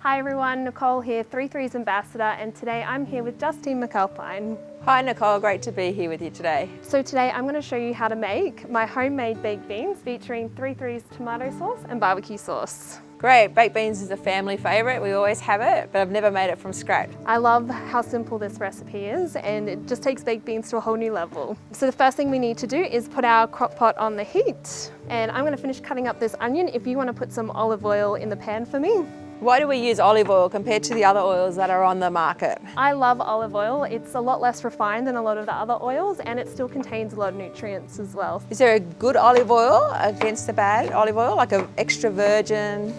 Hi everyone, Nicole here, 33's Ambassador, and today I'm here with Justine McAlpine. Hi Nicole, great to be here with you today. So today I'm going to show you how to make my homemade baked beans featuring 33's tomato sauce and barbecue sauce. Great, baked beans is a family favourite, we always have it, but I've never made it from scratch. I love how simple this recipe is, and it just takes baked beans to a whole new level. So the first thing we need to do is put our crock pot on the heat, and I'm going to finish cutting up this onion. If you want to put some olive oil in the pan for me. Why do we use olive oil compared to the other oils that are on the market? I love olive oil. It's a lot less refined than a lot of the other oils, and it still contains a lot of nutrients as well. Is there a good olive oil against a bad olive oil, like an extra virgin?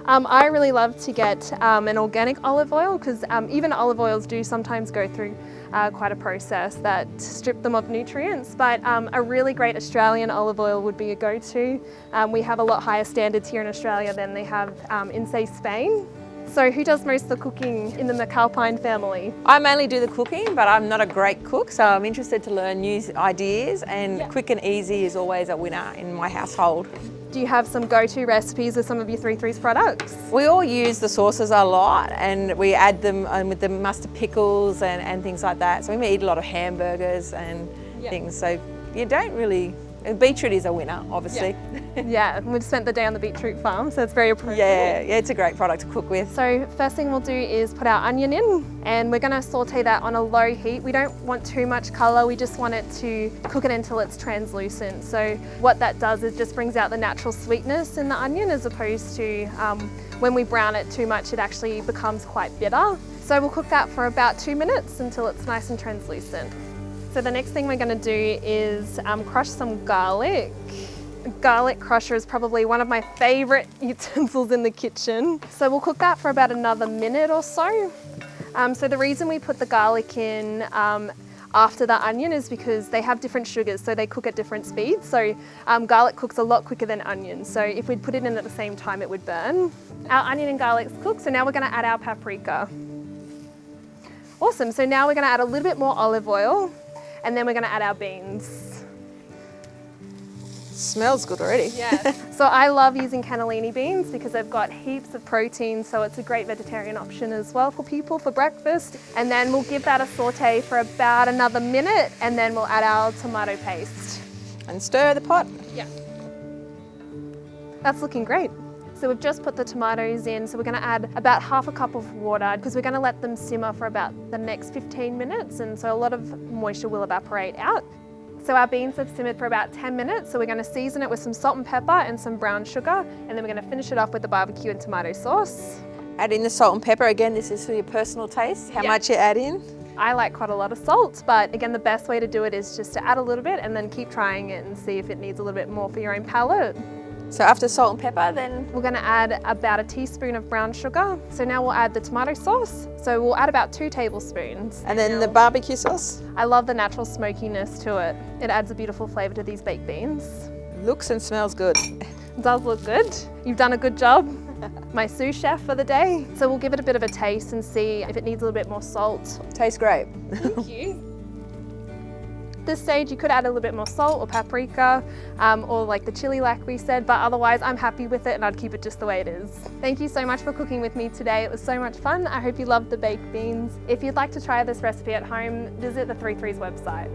I really love to get an organic olive oil because even olive oils do sometimes go through quite a process that strip them of nutrients, but a really great Australian olive oil would be a go-to. We have a lot higher standards here in Australia than they have in, say, Spain. So who does most of the cooking in the McAlpine family? I mainly do the cooking, but I'm not a great cook, so I'm interested to learn new ideas, and quick and easy is always a winner in my household. Do you have some go-to recipes with some of your 33's products? We all use the sauces a lot, and we add them with the mustard pickles and things like that. So we eat a lot of hamburgers and things, so you don't really... Beetroot is a winner, obviously. Yeah, we've spent the day on the beetroot farm, so it's very appropriate. Yeah, it's a great product to cook with. So first thing we'll do is put our onion in, and we're going to saute that on a low heat. We don't want too much colour, we just want it to cook it until it's translucent. So what that does is just brings out the natural sweetness in the onion, as opposed to when we brown it too much, it actually becomes quite bitter. So we'll cook that for about 2 minutes until it's nice and translucent. So the next thing we're going to do is crush some garlic. A garlic crusher is probably one of my favourite utensils in the kitchen. So we'll cook that for about another minute or so. So the reason we put the garlic in after the onion is because they have different sugars, so they cook at different speeds. So garlic cooks a lot quicker than onions. So if we'd put it in at the same time, it would burn. Our onion and garlic's cooked, so now we're going to add our paprika. Awesome, so now we're going to add a little bit more olive oil. And then we're going to add our beans. Smells good already. Yeah. So I love using cannellini beans because they've got heaps of protein, so it's a great vegetarian option as well for people for breakfast. And then we'll give that a saute for about another minute, and then we'll add our tomato paste. And stir the pot. Yeah. That's looking great. So we've just put the tomatoes in, so we're going to add about half a cup of water because we're going to let them simmer for about the next 15 minutes, and so a lot of moisture will evaporate out. So our beans have simmered for about 10 minutes, so we're going to season it with some salt and pepper and some brown sugar, and then we're going to finish it off with the barbecue and tomato sauce. Add in the salt and pepper. Again, this is for your personal taste, how much you add in. I like quite a lot of salt, but again, the best way to do it is just to add a little bit and then keep trying it and see if it needs a little bit more for your own palate. So after salt and pepper, then? We're going to add about a teaspoon of brown sugar. So now we'll add the tomato sauce. So we'll add about 2 tablespoons. And then the barbecue sauce? I love the natural smokiness to it. It adds a beautiful flavour to these baked beans. Looks and smells good. It does look good. You've done a good job. My sous chef for the day. So we'll give it a bit of a taste and see if it needs a little bit more salt. Tastes great. Thank you. At this stage you could add a little bit more salt or paprika or like the chili like we said, but otherwise I'm happy with it and I'd keep it just the way it is. Thank you so much for cooking with me today. It was so much fun. I hope you loved the baked beans. If you'd like to try this recipe at home, visit the 33's website.